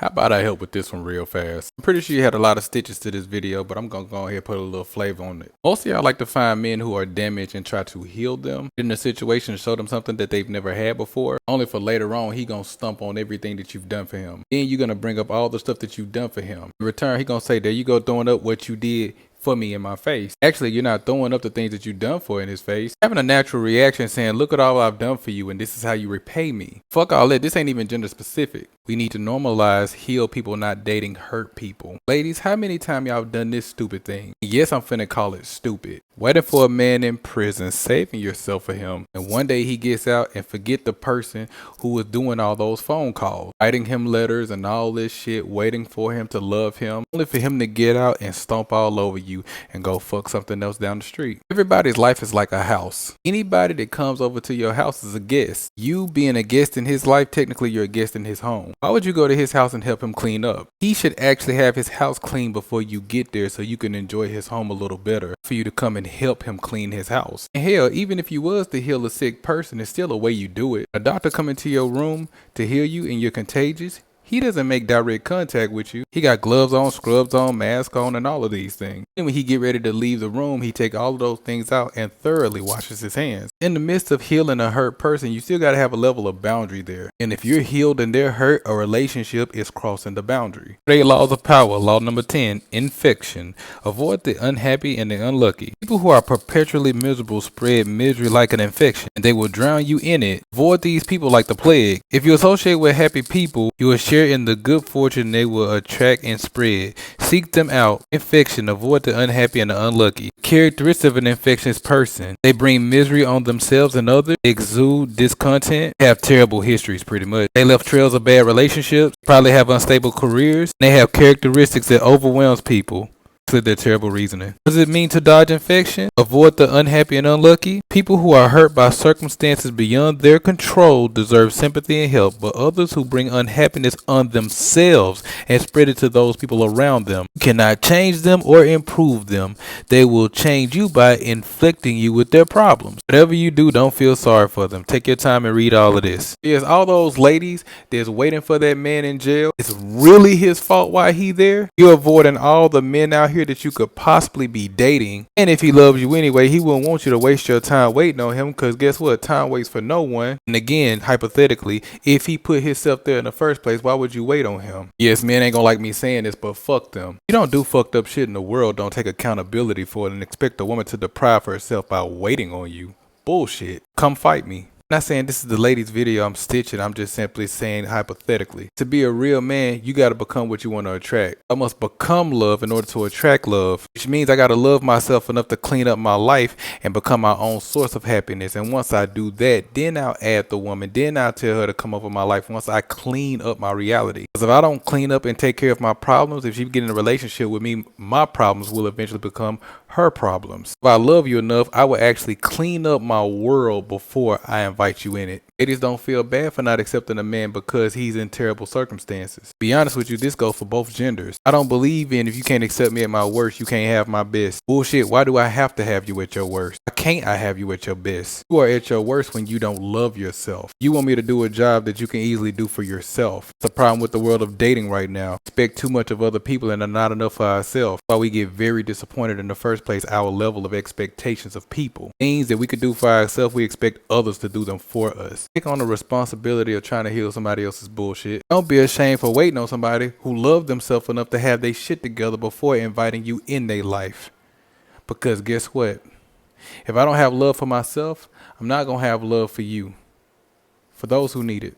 How about I help with this one real fast? I'm pretty sure you had a lot of stitches to this video, but I'm gonna go ahead and put a little flavor on it. Most of y'all like to find men who are damaged and try to heal them, get in a situation and show them something that they've never had before, only for later on he gonna stump on everything that you've done for him. Then you're gonna bring up all the stuff that you've done for him. In return, he gonna say, there you go, throwing up what you did for me in my face. Actually, you're not throwing up the things that you've done for in his face. Having a natural reaction saying, look at all I've done for you and this is how you repay me. Fuck all that. This ain't even gender specific. We need to normalize heal people not dating hurt people. Ladies, how many times y'all done this stupid thing? Yes, I'm finna call it stupid. Waiting for a man in prison, saving yourself for him, and one day he gets out and forget the person who was doing all those phone calls, writing him letters and all this shit, waiting for him to love him, only for him to get out and stomp all over you and go fuck something else down the street. Everybody's life is like a house. Anybody that comes over to your house is a guest. You being a guest in his life, technically you're a guest in his home. Why would you go to his house and help him clean up? He should actually have his house clean before you get there so you can enjoy his home a little better, for you to come and help him clean his house. And hell, even if you was to heal a sick person, it's still a way you do it. A doctor come into your room to heal you and you're contagious, he doesn't make direct contact with you. He got gloves on, scrubs on, mask on, and all of these things. And when he get ready to leave the room, he take all of those things out and thoroughly washes his hands. In the midst of healing a hurt person, you still got to have a level of boundary there. And if you're healed and they're hurt, a relationship is crossing the boundary. 8 laws of power. Law number 10, infection. Avoid the unhappy and the unlucky. People who are perpetually miserable spread misery like an infection, and they will drown you in it. Avoid these people like the plague. If you associate with happy people, you will share in the good fortune they will attract and spread. Seek them out. Infection. Avoid the unhappy and the unlucky. Characteristic of an infectious person: they bring misery on themselves and others, exude discontent, have terrible histories pretty much. They left trails of bad relationships, probably have unstable careers, they have characteristics that overwhelms people. Their terrible reasoning. What does it mean to dodge infection? Avoid the unhappy and unlucky. People who are hurt by circumstances beyond their control deserve sympathy and help, but others who bring unhappiness on themselves and spread it to those people around them. You cannot change them or improve them. They will change you by inflicting you with their problems. Whatever you do, don't feel sorry for them. Take your time and read all of this. Yes, all those ladies that's waiting for that man in jail, it's really his fault why he there. You're avoiding all the men out here that you could possibly be dating, and if he loves you anyway, he wouldn't want you to waste your time waiting on him, because guess what, time waits for no one. And again, hypothetically, if he put himself there in the first place, why would you wait on him? Yes, men ain't gonna like me saying this, but fuck them. You don't do fucked up shit in the world, don't take accountability for it, and expect a woman to deprive herself by waiting on you. Bullshit. Come fight me. I'm not saying this is the lady's video I'm stitching, I'm just simply saying hypothetically. To be a real man, you gotta become what you want to attract. I must become love in order to attract love, which means I gotta love myself enough to clean up my life and become my own source of happiness. And once I do that, then I'll add the woman, then I'll tell her to come over my life once I clean up my reality. Because if I don't clean up and take care of my problems, if she get in a relationship with me, my problems will eventually become her problems. If I love you enough, I will actually clean up my world before I invite you in it. Ladies, don't feel bad for not accepting a man because he's in terrible circumstances. Be honest with you, this goes for both genders. I don't believe in if you can't accept me at my worst, you can't have my best. Bullshit, why do I have to have you at your worst? Why can't I have you at your best? You are at your worst when you don't love yourself. You want me to do a job that you can easily do for yourself. It's a problem with the world of dating right now. Expect too much of other people and are not enough for ourselves. That's why we get very disappointed in the first place. Our level of expectations of people. Things that we could do for ourselves, we expect others to do them for us. Take on the responsibility of trying to heal somebody else's bullshit. Don't be ashamed for waiting on somebody who loved themselves enough to have their shit together before inviting you in their life. Because guess what? If I don't have love for myself, I'm not going to have love for you. For those who need it.